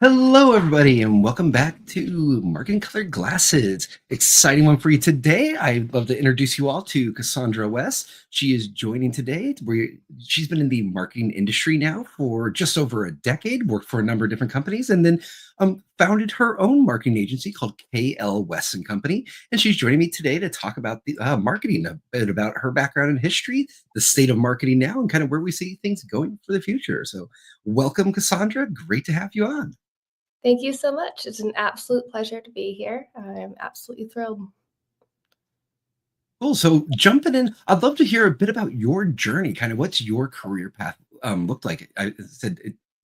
Hello, everybody, and welcome back to Marketing Colored Glasses. Exciting one for you today. I'd love to introduce you all to Cassandra West. She is joining today. She's been in the marketing industry now for just over a decade, worked for a number of different companies, and then founded her own marketing agency called KL West and Company. And she's joining me today to talk about the marketing, a bit about her background and history, the state of marketing now, and kind of where we see things going for the future. So, welcome, Cassandra. Great to have you on. Thank you so much. It's an absolute pleasure to be here. I'm absolutely thrilled. Cool. So jumping in, I'd love to hear a bit about your journey. Kind of what's your career path looked like? I said,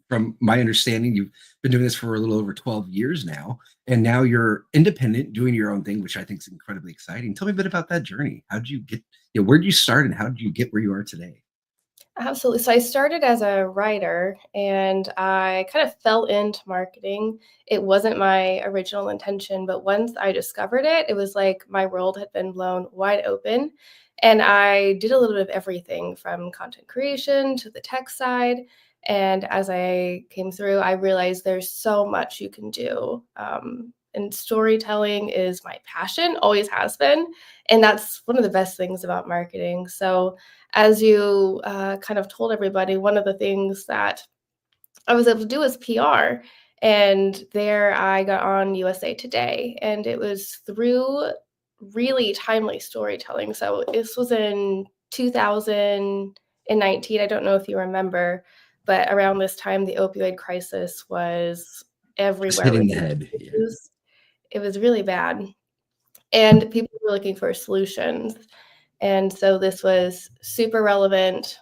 from my understanding, you've been doing this for a little over 12 years now, and now you're independent, doing your own thing, which I think is incredibly exciting. Tell me a bit about that journey. How did you get? Where did you start, and how did you get where you are today? Absolutely. So I started as a writer and I kind of fell into marketing. It wasn't my original intention, but once I discovered it, it was like my world had been blown wide open. And I did a little bit of everything from content creation to the tech side. And as I came through, I realized there's so much you can do. And storytelling is my passion, always has been. And that's one of the best things about marketing. So, as you kind of told everybody, one of the things that I was able to do was PR. And there I got on USA Today, and it was through really timely storytelling. So this was in 2019. I don't know if you remember, but around this time, the opioid crisis was Just everywhere hitting with the the head. Yeah. news. It was really bad. And people were looking for solutions. And so this was super relevant,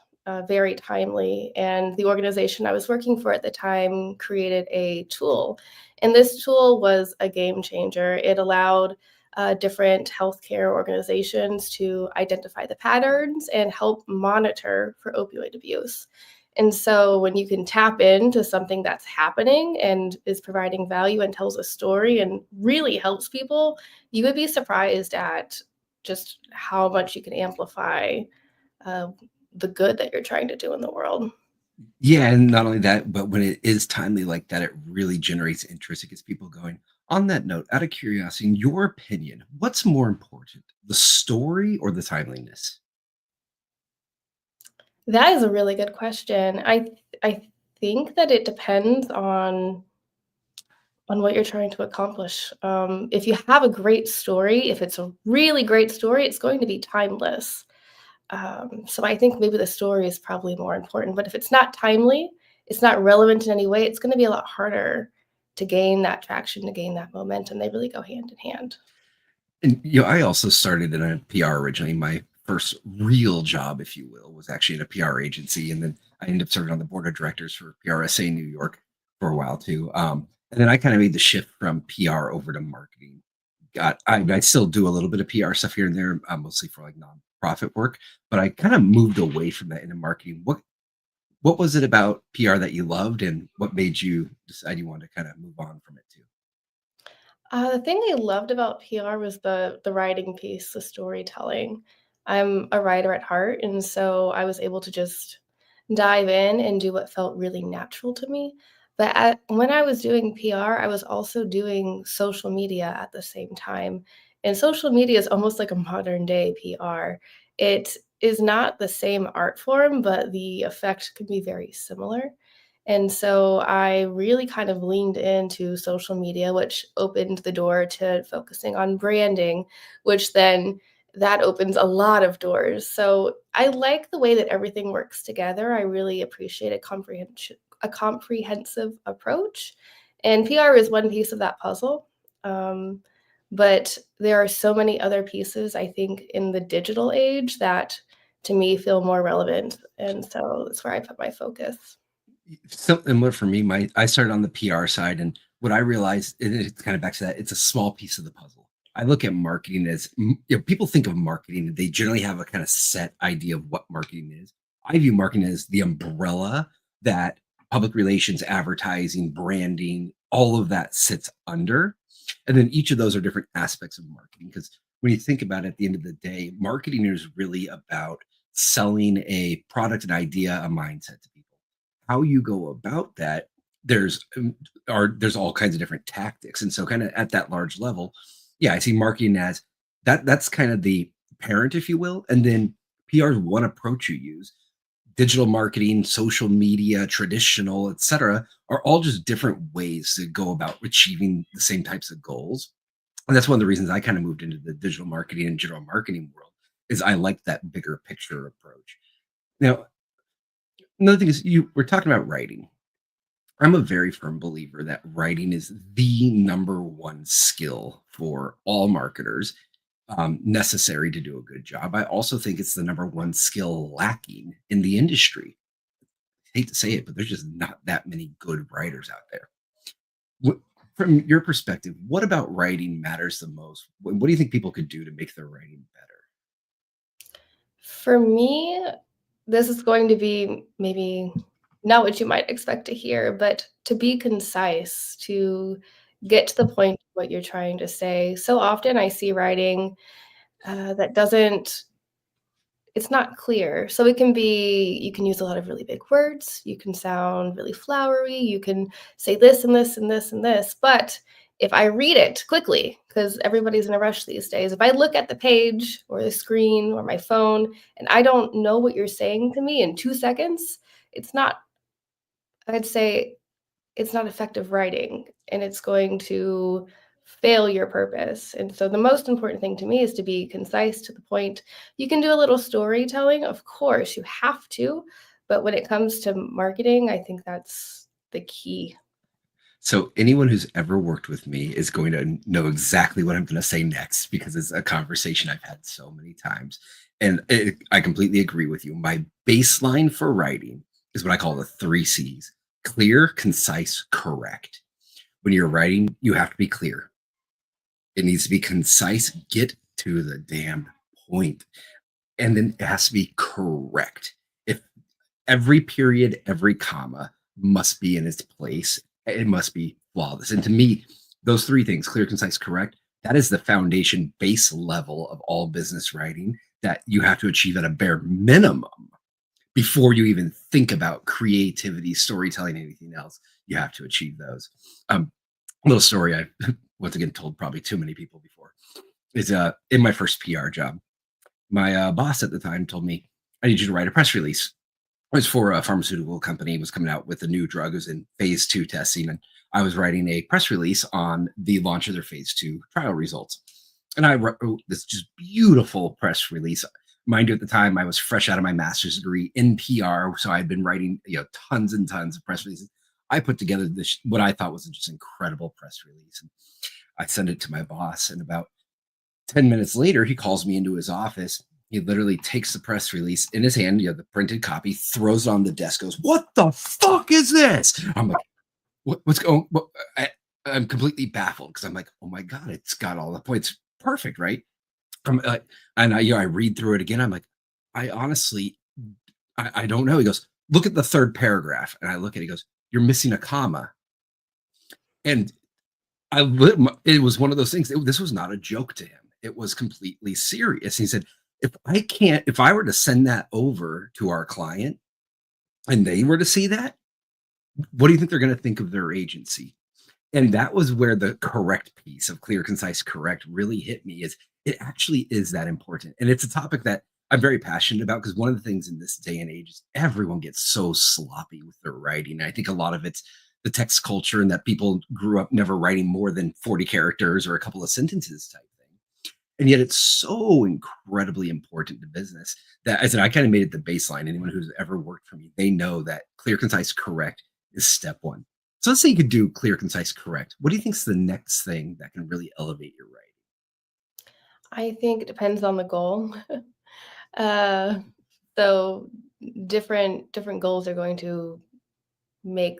very timely. And the organization I was working for at the time created a tool. And this tool was a game changer. It allowed different healthcare organizations to identify the patterns and help monitor for opioid abuse. And so when you can tap into something that's happening and is providing value and tells a story and really helps people, you would be surprised at just how much you can amplify uh, the good that you're trying to do in the world. Yeah, and not only that, but when it is timely like that, it really generates interest. It gets people going. On that note, out of curiosity, in your opinion, what's more important, the story or the timeliness? That is a really good question. I think that it depends on what you're trying to accomplish. If you have a great story, if it's a really great story, it's going to be timeless. So I think maybe the story is probably more important. But if it's not timely, it's not relevant in any way, it's going to be a lot harder to gain that traction, to gain that momentum. They really go hand in hand. And I also started in a PR originally. My first real job, if you will, was actually in a PR agency, and then I ended up serving on the board of directors for PRSA New York for a while too. And then I kind of made the shift from PR over to marketing. I still do a little bit of PR stuff here and there, mostly for like nonprofit work, but I kind of moved away from that into marketing. What was it about PR that you loved, and what made you decide you wanted to kind of move on from it too? The thing I loved about PR was the writing piece, the storytelling. I'm a writer at heart, and so I was able to just dive in and do what felt really natural to me. When I was doing PR, I was also doing social media at the same time. And social media is almost like a modern day PR. It is not the same art form, but the effect can be very similar. And so I really kind of leaned into social media, which opened the door to focusing on branding, which then that opens a lot of doors. So I like the way that everything works together. I really appreciate a comprehensive approach. And PR is one piece of that puzzle. Um, but there are so many other pieces, I think, in the digital age that to me feel more relevant. And so that's where I put my focus. Similar for me, my I started on the PR side, and what I realized, and it's kind of back to that, it's a small piece of the puzzle. I look at marketing as people think of marketing, they generally have a kind of set idea of what marketing is. I view marketing as the umbrella that public relations, advertising, branding, all of that sits under. And then each of those are different aspects of marketing. Because when you think about it, at the end of the day, marketing is really about selling a product, an idea, a mindset to people. How you go about that there's all kinds of different tactics. And so kind of at that large level, yeah, I see marketing as that's kind of the parent, if you will. And then PR is one approach you use. Digital marketing, social media, traditional, etc., are all just different ways to go about achieving the same types of goals. And that's one of the reasons I kind of moved into the digital marketing and general marketing world is I like that bigger picture approach. Now, another thing is you we're talking about writing. I'm a very firm believer that writing is the number one skill for all marketers, necessary to do a good job. I also think it's the number one skill lacking in the industry. I hate to say it, but there's just not that many good writers out there. What, from your perspective, what about writing matters the most? What do you think people could do to make their writing better? For me, this is going to be maybe not what you might expect to hear, but to be concise, to get to the point of what you're trying to say. So often I see writing that doesn't it's not clear. So it can be you can use a lot of really big words, you can sound really flowery, you can say this and this and this and this, but if I read it quickly, because everybody's in a rush these days, if I look at the page or the screen or my phone and I don't know what you're saying to me in 2 seconds, it's not I'd say it's not effective writing and it's going to fail your purpose. And so the most important thing to me is to be concise to the point. You can do a little storytelling, of course, you have to, but when it comes to marketing, I think that's the key. So anyone who's ever worked with me is going to know exactly what I'm going to say next because it's a conversation I've had so many times. And I completely agree with you. My baseline for writing is what I call the three C's: clear, concise, correct. When you're writing, you have to be clear. It needs to be concise, get to the damn point, and then it has to be correct. If every period, every comma must be in its place. It must be flawless. And to me, those three things, clear, concise, correct, that is the foundation base level of all business writing that you have to achieve at a bare minimum before you even think about creativity, storytelling, anything else. You have to achieve those. Little story I once again told probably too many people before is in my first PR job. My boss at the time told me, I need you to write a press release. It was for a pharmaceutical company. It was coming out with a new drug. It was in phase two testing. And I was writing a press release on the launch of their phase two trial results. And I wrote this just beautiful press release. Mind you, at the time, I was fresh out of my master's degree in PR. So I had been writing, tons and tons of press releases. I put together this, what I thought was just incredible press release. And I sent it to my boss. And about 10 minutes later, he calls me into his office. He literally takes the press release in his hand, the printed copy, throws it on the desk, goes, "What the fuck is this?" I'm like, what's going I'm completely baffled because I'm like, oh my God, it's got all the points. Perfect, right? And I read through it again. I'm like, I honestly, I don't know. He goes, look at the third paragraph. And I look at it, he goes, you're missing a comma. And it was one of those things. This was not a joke to him. It was completely serious. He said, if I were to send that over to our client and they were to see that, what do you think they're going to think of their agency? And that was where the correct piece of clear, concise, correct really hit me is it actually is that important. And it's a topic that I'm very passionate about because one of the things in this day and age is everyone gets so sloppy with their writing. I think a lot of it's the text culture and that people grew up never writing more than 40 characters or a couple of sentences type thing. And yet it's so incredibly important to business that I said I kind of made it the baseline. Anyone who's ever worked for me, they know that clear, concise, correct is step one. So let's say you could do clear, concise, correct. What do you think is the next thing that can really elevate your writing? I think it depends on the goal. uh, so different goals are going to make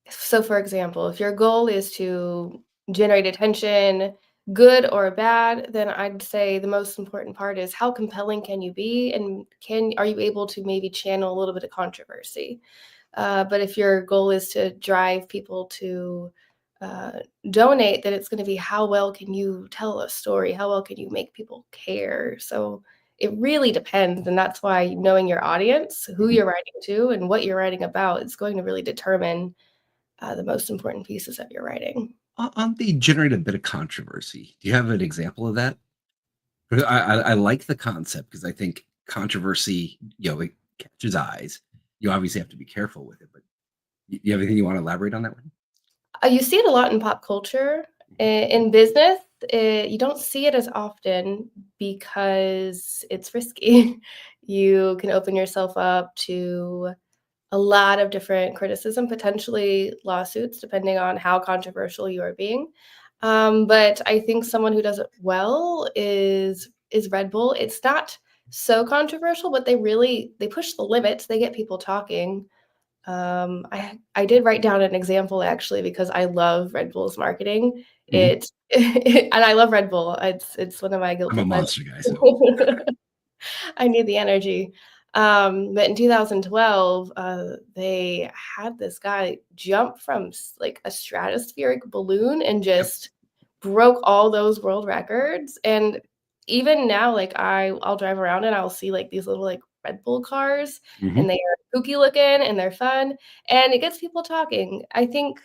so for example, if your goal is to generate attention, good or bad, then I'd say the most important part is how compelling can you be and can are you able to maybe channel a little bit of controversy? But if your goal is to drive people to uh, donate, then it's going to be how well can you tell a story? How well can you make people care? So it really depends, and that's why knowing your audience, who Mhm. you're writing to, and what you're writing about is going to really determine the most important pieces of your writing. On the generate a bit of controversy, do you have an example of that? 'Cause I like the concept because I think controversy, it catches eyes. You obviously have to be careful with it, but you have anything you want to elaborate on that one? You see it a lot in pop culture. Mhm. In business, you don't see it as often because it's risky. You can open yourself up to a lot of different criticism, potentially lawsuits, depending on how controversial you are being. But I think someone who does it well is Red Bull. It's not so controversial, but they push the limits. They get people talking. I did write down an example actually because I love Red Bull's marketing. Mhm. And I love Red Bull. It's one of my I'm a guilty pleasures. monster guy, so I need the energy. But in 2012, they had this guy jump from like a stratospheric balloon and yep. just broke all those world records. And even now, like I'll drive around and I'll see like these little like Red Bull cars, and Mhm. they are kooky looking and they're fun, and it gets people talking. I think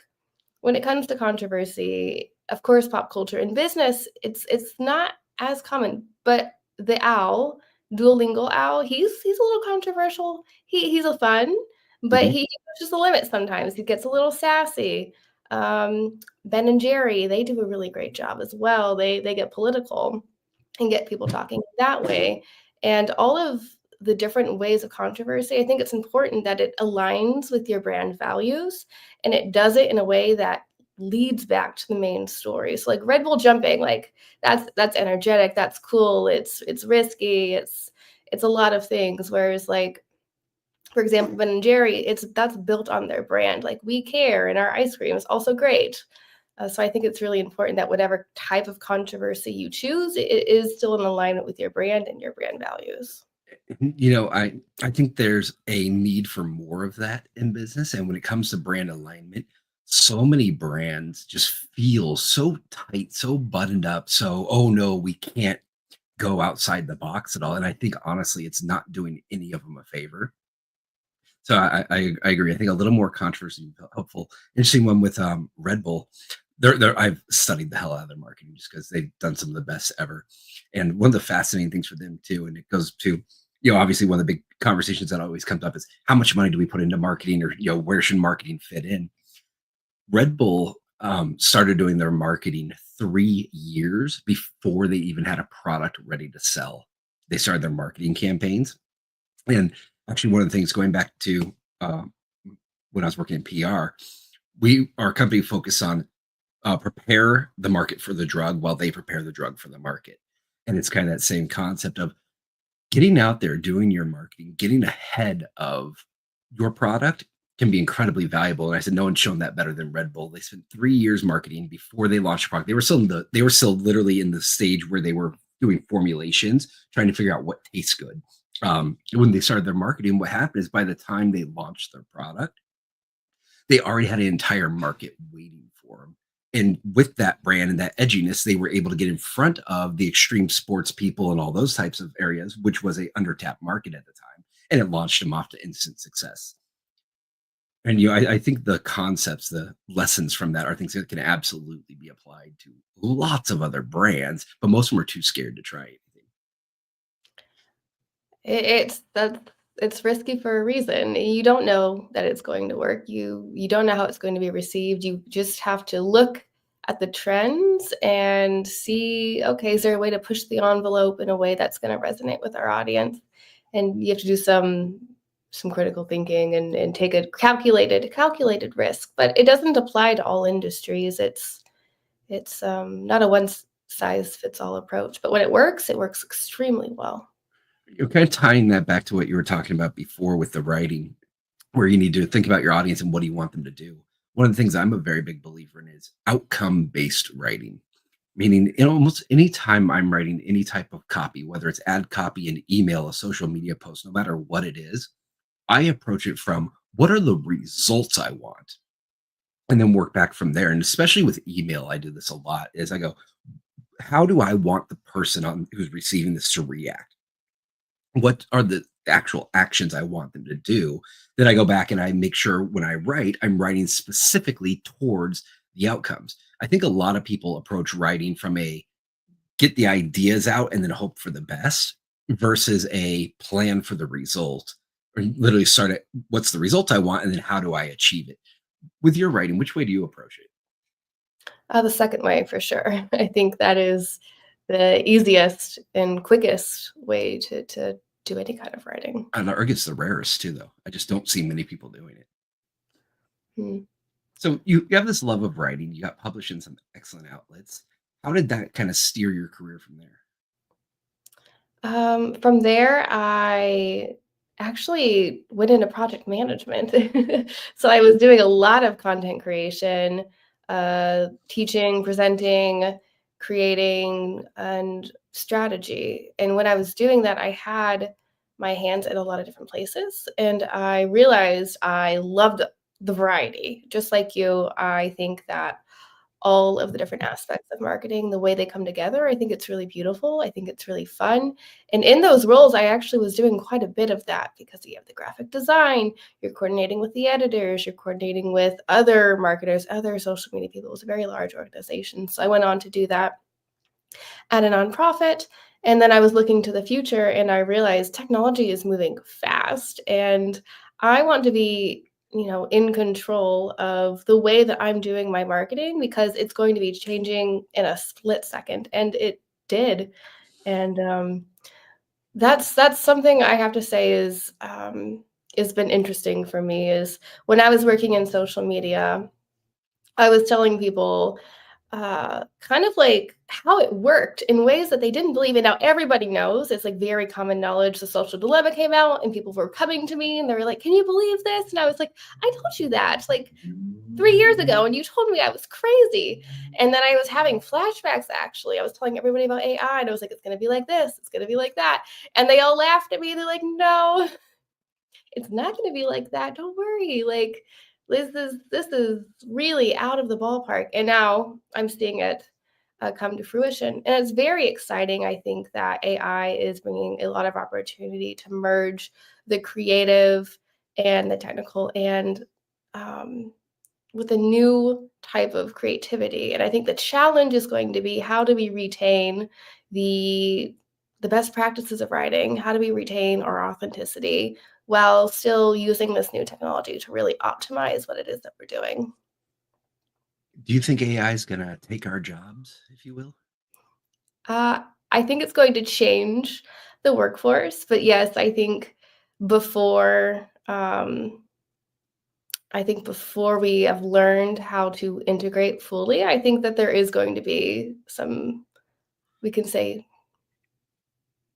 when it comes to controversy, of course, pop culture in business, it's not as common. But the owl, Duolingo owl, he's a little controversial. He's a fun, but Mhm. he pushes the limit sometimes. He gets a little sassy. Ben and Jerry, they do a really great job as well. They get political and get people talking that way. And all of the different ways of controversy, I think it's important that it aligns with your brand values and it does it in a way that leads back to the main story. So like Red Bull jumping, like that's energetic, that's cool, it's risky, it's a lot of things. Whereas like for example, Ben and Jerry, that's built on their brand. Like we care, and our ice cream is also great. So I think it's really important that whatever type of controversy you choose, it is still in alignment with your brand and your brand values. I think there's a need for more of that in business, and when it comes to brand alignment, so many brands just feel so tight, so buttoned up, so, "Oh, no, we can't go outside the box at all," and I think, honestly, it's not doing any of them a favor. So I agree. I think a little more controversy would be helpful. Interesting one with Red Bull. I've studied the hell out of their marketing just because they've done some of the best ever. And one of the fascinating things for them too, and it goes to, obviously one of the big conversations that always comes up is how much money do we put into marketing, or where should marketing fit in? Red Bull started doing their marketing 3 years before they even had a product ready to sell. They started their marketing campaigns, and actually, one of the things going back to um, when I was working in PR, our company focused on prepare the market for the drug while they prepare the drug for the market. And it's kind of that same concept of getting out there, doing your marketing, getting ahead of your product can be incredibly valuable. And I said, no one's shown that better than Red Bull. They spent 3 years marketing before they launched a product. They were still literally in the stage where they were doing formulations, trying to figure out what tastes good. When they started their marketing, what happened is by the time they launched their product, they already had an entire market waiting for them. And with that brand and that edginess, they were able to get in front of the extreme sports people and all those types of areas, which was a undertapped market at the time. And it launched them off to instant success. And I think the concepts, the lessons from that are things that can absolutely be applied to lots of other brands, but most of them are too scared to try anything. It's that it's risky for a reason. You don't know that it's going to work. You don't know how it's going to be received. You just have to look at the trends and see, okay, is there a way to push the envelope in a way that's going to resonate with our audience? And you have to do some critical thinking and take a calculated risk. But it doesn't apply to all industries. It's not a one size fits all approach. But when it works extremely well. You're kind of tying that back to what you were talking about before with the writing, where you need to think about your audience and what do you want them to do. One of the things I'm a very big believer in is outcome based writing, meaning in almost any time I'm writing any type of copy, whether it's ad copy, an email, a social media post, no matter what it is, I approach it from what are the results I want, and then work back from there. And especially with email, I do this a lot. Is I go, how do I want the person on who's receiving this to react? what are the actual actions I want them to do. Then I go back and I make sure when I write, I'm writing specifically towards the outcomes. I think a lot of people approach writing from a get the ideas out and then hope for the best versus a plan for the result, or literally start at what's the result I want and then how do I achieve it. With your writing, which way do you approach it? The second way for sure. I think that is the easiest and quickest way to do any kind of writing. And I argue it's the rarest too, though. I just don't see many people doing it. Hmm. So you have this love of writing. You got published in some excellent outlets. How did that kind of steer your career from there? From there, I actually went into project management. So I was doing a lot of content creation, teaching, presenting, creating, and strategy. And when I was doing that, I had my hands in a lot of different places. And I realized I loved the variety. Just like you, I think that all of the different aspects of marketing, the way they come together. I think it's really beautiful. I think it's really fun. And in those roles, I actually was doing quite a bit of that because you have the graphic design, you're coordinating with the editors, you're coordinating with other marketers, other social media people. It was a very large organization. So I went on to do that at a nonprofit. And then I was looking to the future and I realized technology is moving fast. And I want to be, in control of the way that I'm doing my marketing because it's going to be changing in a split second. And it did. And that's something I have to say is been interesting for me is when I was working in social media, I was telling people kind of like how it worked in ways that they didn't believe in. Now everybody knows it's like very common knowledge. The social dilemma came out, and people were coming to me, and they were like, "Can you believe this?" And I was like, "I told you that like 3 years ago, and you told me I was crazy." And then I was having flashbacks. Actually, I was telling everybody about AI, and I was like, "It's going to be like this. It's going to be like that." And they all laughed at me. They're like, "No, it's not gonna be like that, don't worry, like, this is really out of the ballpark," and now I'm seeing it, come to fruition, and it's very exciting, I think that AI is bringing a lot of opportunity to merge the creative and the technical and, um, with a new type of creativity, and I think the challenge is going to be how do we retain the the best practices of writing? How do we retain our authenticity while still using this new technology to really optimize what it is that we're doing? Do you think AI is going to take our jobs, if you will? Uh, I think it's going to change the workforce, but yes, before I think before we have learned how to integrate fully, I think that there is going to be some, we can say,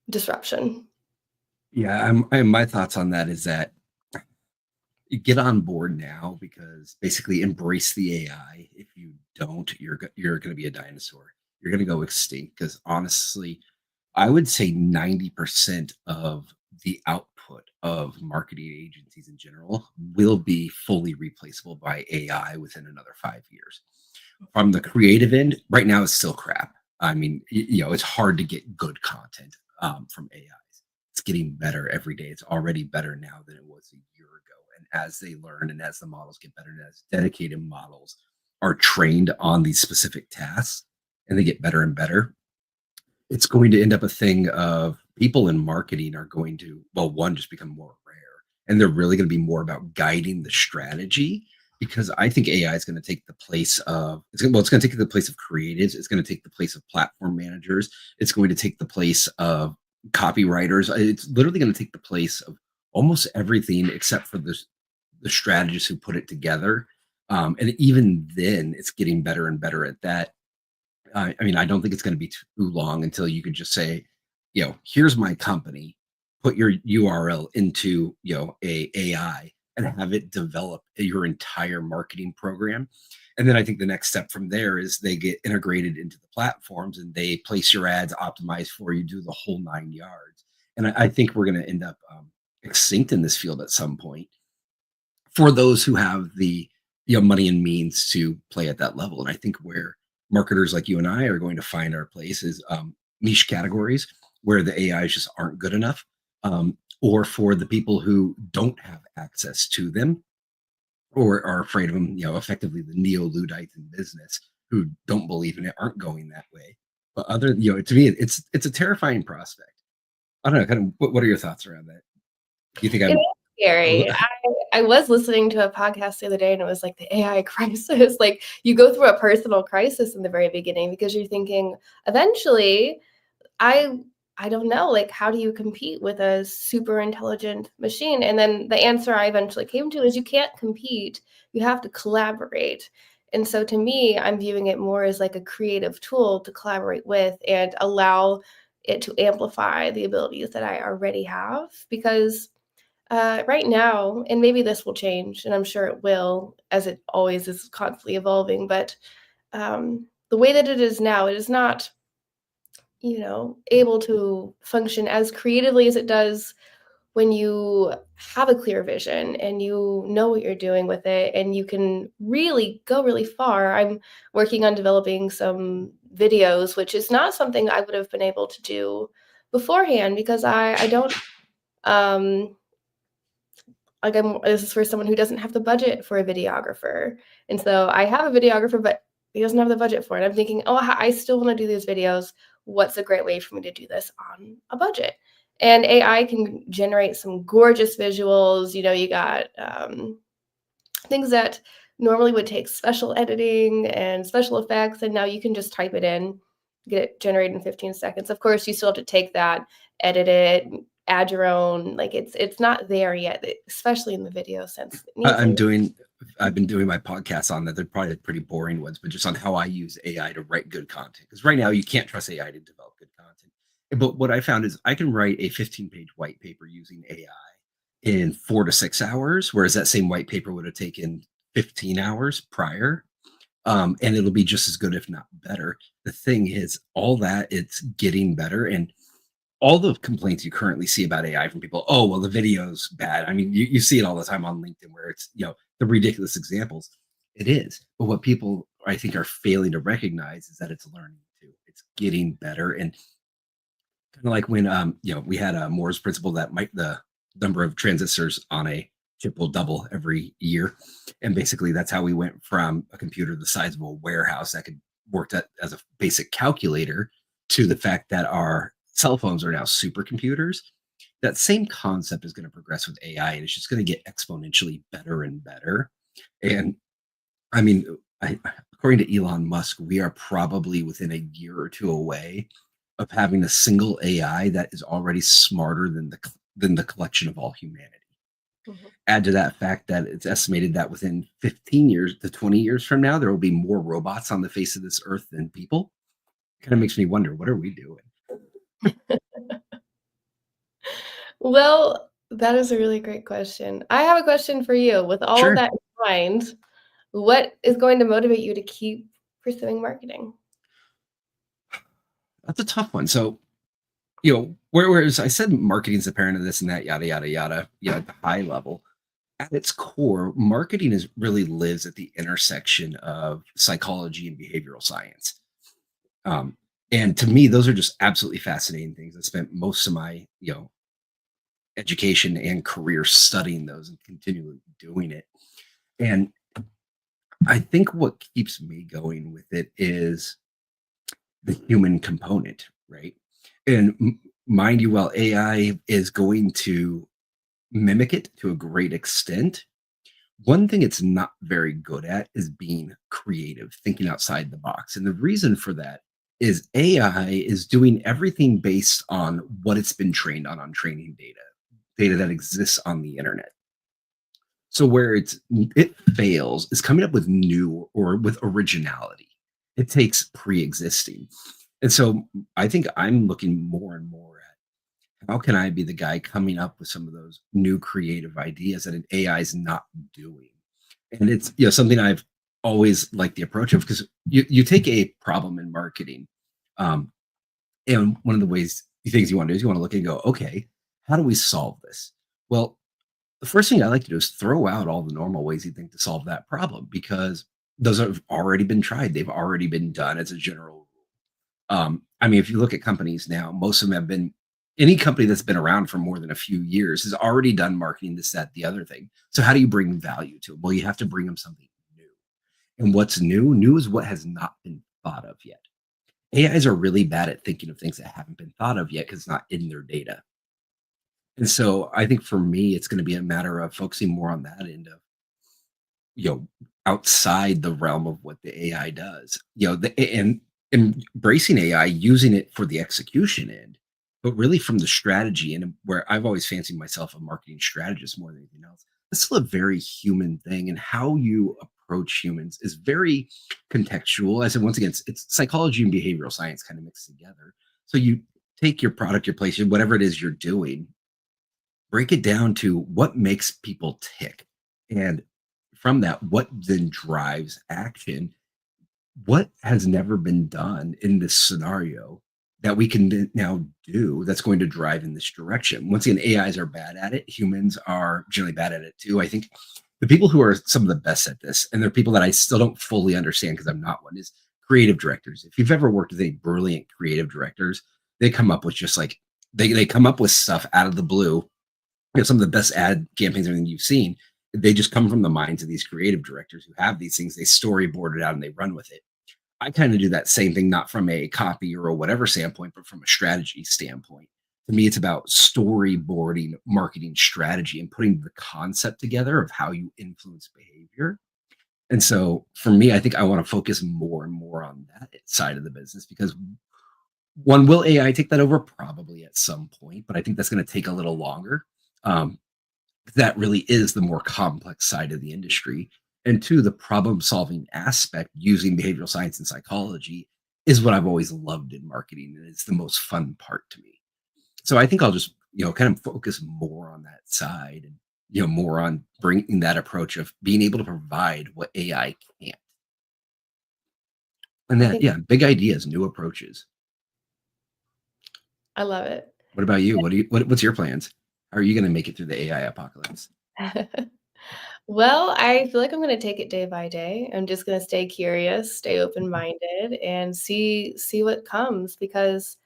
disruption. Yeah, my thoughts on that is that you get on board now because basically embrace the AI. If you don't, you're going to be a dinosaur. You're going to go extinct because honestly, I would say 90% of the output of marketing agencies in general will be fully replaceable by AI within another 5 years. From the creative end, right now it's still crap. I mean, it's hard to get good content from AIs. It's getting better every day. It's already better now than it was a year ago. And as they learn and as the models get better and as dedicated models are trained on these specific tasks and they get better and better, it's going to end up a thing of people in marketing are going to, well, one, just become more rare. And they're really going to be more about guiding the strategy because I think AI is going to take the place of, it's going to take the place of creatives. It's going to take the place of platform managers. It's going to take the place of copywriters. It's literally going to take the place of almost everything except for the strategists who put it together. And even then, it's getting better and better at that. I mean, I don't think it's going to be too long until you could just say, here's my company, put your URL into, a AI and have it develop your entire marketing program. And then I think the next step from there is they get integrated into the platforms and they place your ads optimized for you, do the whole 9 yards. And I think we're going to end up extinct in this field at some point for those who have the money and means to play at that level. And I think where marketers like you and I are going to find our place is niche categories where the AIs just aren't good enough. or for the people who don't have access to them or are afraid of them, effectively the neo-Luddites in business who don't believe in it aren't going that way. But to me, it's a terrifying prospect. I don't know. Kind of, what are your thoughts around that? Do you think It I'm? is scary. I was listening to a podcast the other day, and it was like the AI crisis. Like, you go through a personal crisis in the very beginning because you're thinking, eventually, I I don't know, like, how do you compete with a super intelligent machine? And then the answer I eventually came to is you can't compete, you have to collaborate. And so to me, I'm viewing it more as like a creative tool to collaborate with and allow it to amplify the abilities that I already have. Because right now, and maybe this will change, and I'm sure it will, as it always is constantly evolving, but the way that it is now, it is not able to function as creatively as it does when you have a clear vision and you know what you're doing with it and you can really go really far. I'm working on developing some videos, which is not something I would have been able to do beforehand because I don't um like this is for someone who doesn't have the budget for a videographer. And so I have a videographer, but he doesn't have the budget for it. I'm thinking, oh, I still want to do these videos. What's a great way for me to do this on a budget? And AI can generate some gorgeous visuals. You got things that normally would take special editing and special effects, and now you can just type it in, get it generated in 15 seconds. Of course, you still have to take that, edit it, add your own. Like it's not there yet, especially in the video sense. It needs a I've been doing my podcasts on that. They're probably pretty boring ones, but just on how I use AI to write good content. Because right now you can't trust AI to develop good content. But what I found is I can write a 15-page white paper using AI in 4 to 6 hours, whereas that same white paper would have taken 15 hours prior. And it'll be just as good, if not better. The thing is, all that it's getting better, and all the complaints you currently see about AI from people, oh, well, the video's bad. I mean, you see it all the time on LinkedIn where it's, the ridiculous examples. It is. But what people, I think, are failing to recognize is that it's learning too. It's getting better. And kind of like when, we had a Moore's principle that the number of transistors on a chip will double every year. And basically, that's how we went from a computer the size of a warehouse that could work as a basic calculator to the fact that our cell phones are now supercomputers. That same concept is going to progress with AI, and it's just going to get exponentially better and better. And I mean, according to Elon Musk, we are probably within a year or two away of having a single AI that is already smarter than the collection of all humanity. Mhm. Add to that fact that it's estimated that within 15 years to 20 years from now, there will be more robots on the face of this earth than people. Kind of makes me wonder, what are we doing? Well, that is a really great question. I have a question for you. With all of Sure. that in mind, what is going to motivate you to keep pursuing marketing? That's a tough one. So, whereas I said marketing is the parent of this and that, yada, yada, yada, at the high level, at its core, marketing really lives at the intersection of psychology and behavioral science. Um, and to me, those are just absolutely fascinating things. I spent most of my, education and career studying those and continually doing it. And I think what keeps me going with it is the human component, right? And mind you, while AI is going to mimic it to a great extent, one thing it's not very good at is being creative, thinking outside the box. And the reason for that is AI is doing everything based on what it's been trained on training data that exists on the internet. So where it fails is coming up with new or with originality. It takes pre-existing. And so I think I'm looking more and more at how can I be the guy coming up with some of those new creative ideas that an AI is not doing. And it's something I've always liked the approach of, because you take a problem in marketing, um, and one of the things you want to do is you want to look and go, okay, how do we solve this? Well, the first thing I like to do is throw out all the normal ways you think to solve that problem, because those have already been tried. They've already been done as a general rule. I mean, if you look at companies now, most of them have been any company that's been around for more than a few years has already done marketing, this, that, the other thing. So how do you bring value to it? Well, you have to bring them something new. And what's new? New is what has not been thought of yet. AIs are really bad at thinking of things that haven't been thought of yet because it's not in their data. And so I think for me, it's going to be a matter of focusing more on that end of, you know, outside the realm of what the AI does, and embracing AI, using it for the execution end, but really from the strategy and where I've always fancied myself a marketing strategist more than anything else. It's still a very human thing, and how you approach humans is very contextual. I said once again, it's psychology and behavioral science kind of mixed together. So you take your product, your place, whatever it is you're doing, break it down to what makes people tick. And from that, what then drives action? What has never been done in this scenario that we can now do that's going to drive in this direction? Once again, AIs are bad at it. Humans are generally bad at it too. I think the people who are some of the best at this, and they're people that I still don't fully understand because I'm not one, is creative directors. If you've ever worked with any brilliant creative directors, they come up with just like they come up with stuff out of the blue. Some of the best ad campaigns, everything you've seen, they just come from the minds of these creative directors who have these things. They storyboard it out and they run with it. I kind of do that same thing, not from a copy or a whatever standpoint, but from a strategy standpoint. To me, it's about storyboarding marketing strategy and putting the concept together of how you influence behavior. And so for me, I think I want to focus more and more on that side of the business because one, will AI take that over? Probably at some point, but I think that's going to take a little longer. Um, that really is the more complex side of the industry. And two, the problem solving aspect using behavioral science and psychology is what I've always loved in marketing. And it's the most fun part to me. So I think I'll just, kind of focus more on that side and, more on bringing that approach of being able to provide what AI can't. And I that, think yeah, big ideas, new approaches. I love it. What about you? What's your plans? How are you going to make it through the AI apocalypse? Well, I feel like I'm gonna take it day by day. I'm just gonna stay curious, stay open-minded, and see what comes because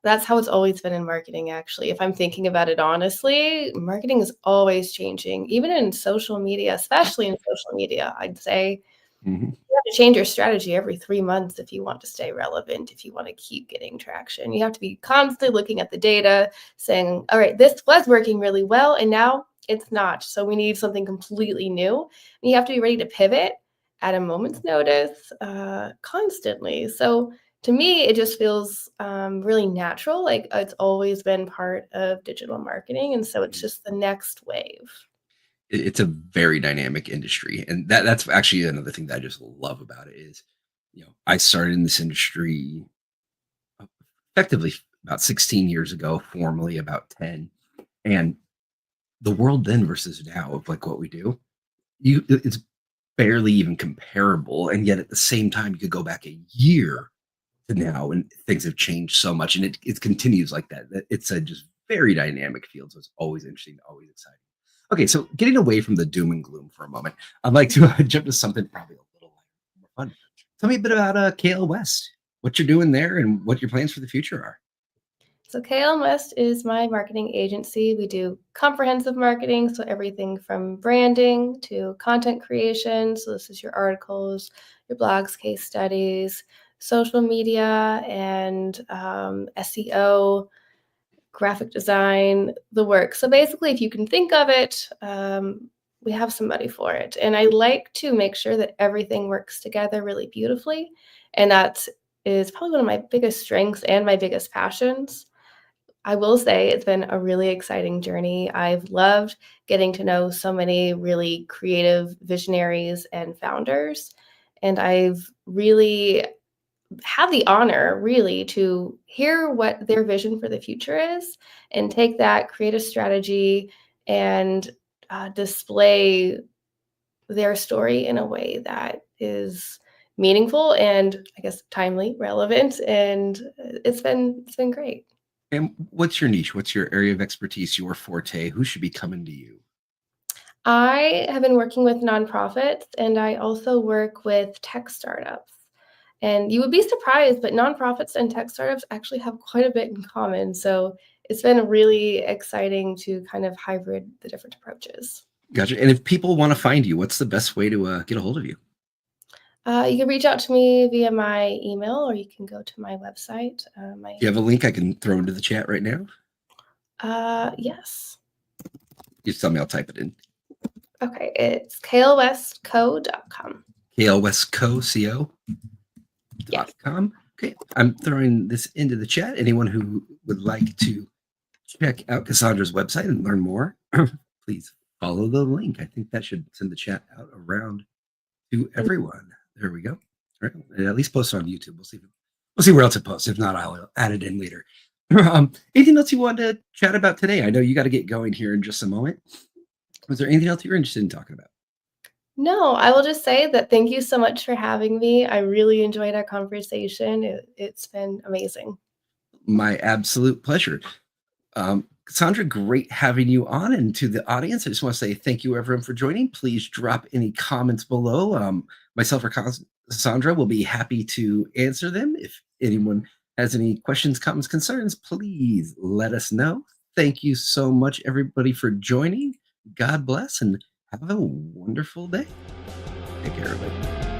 that's how it's always been in marketing, actually. If I'm thinking about it honestly, marketing is always changing, even in social media, especially in social media. I'd say Mhm. you have to change your strategy every 3 months if you want to stay relevant, if you wanna keep getting traction. You have to be constantly looking at the data, saying, "All right, this was working really well, and now it's not, so we need something completely new." And you have to be ready to pivot at a moment's notice, constantly. So, to me, it just feels, really natural, like, it's always been part of digital marketing, and so it's just the next wave. It's a very dynamic industry, and that's actually another thing that I just love about it is, I started in this industry effectively about 16 years ago, formally about 10, and the world then versus now of like what we do, it's barely even comparable, and yet at the same time, you could go back a year to now, and things have changed so much, and it continues like that. It's a just very dynamic field, so it's always interesting, always exciting. Okay, so getting away from the doom and gloom for a moment, I'd like to jump to something probably a little more fun. Tell me a bit about KL West, what you're doing there, and what your plans for the future are. So KL West is my marketing agency. We do comprehensive marketing, so everything from branding to content creation. So this is your articles, your blogs, case studies, social media, and SEO, graphic design, the work. So basically, if you can think of it, we have somebody for it. And I like to make sure that everything works together really beautifully. And that is probably one of my biggest strengths and my biggest passions. I will say it's been a really exciting journey. I've loved getting to know so many really creative visionaries and founders. And I've really had the honor, really, to hear what their vision for the future is and take that, create a strategy, and display their story in a way that is meaningful and I guess timely, relevant, and it's been great. And what's your niche? What's your area of expertise, your forte? Who should be coming to you? I have been working with nonprofits and I also work with tech startups. And you would be surprised, but nonprofits and tech startups actually have quite a bit in common. So it's been really exciting to kind of hybrid the different approaches. Gotcha. And if people want to find you, what's the best way to get a hold of you? You can reach out to me via my email, or you can go to my website. Do you have a link I can throw into the chat right now? Yes. You just tell me, I'll type it in. Okay, it's kalewestco.com. KLWestCo.com. Yes. Okay, I'm throwing this into the chat. Anyone who would like to check out Kassandra's website and learn more, please follow the link. I think that should send the chat out around to everyone. There we go. All right, and at least post it on YouTube. We'll see where else it posts. If not, I'll add it in later. Anything else you want to chat about today? I know you got to get going here in just a moment. Was there anything else you're interested in talking about? No, I will just say that thank you so much for having me. I really enjoyed our conversation. It's been amazing. My absolute pleasure. Kassandra, great having you on. And to the audience, I just want to say thank you, everyone, for joining. Please drop any comments below. Myself or Kassandra will be happy to answer them. If anyone has any questions, comments, concerns, please let us know. Thank you so much, everybody, for joining. God bless and have a wonderful day. Take care, everybody.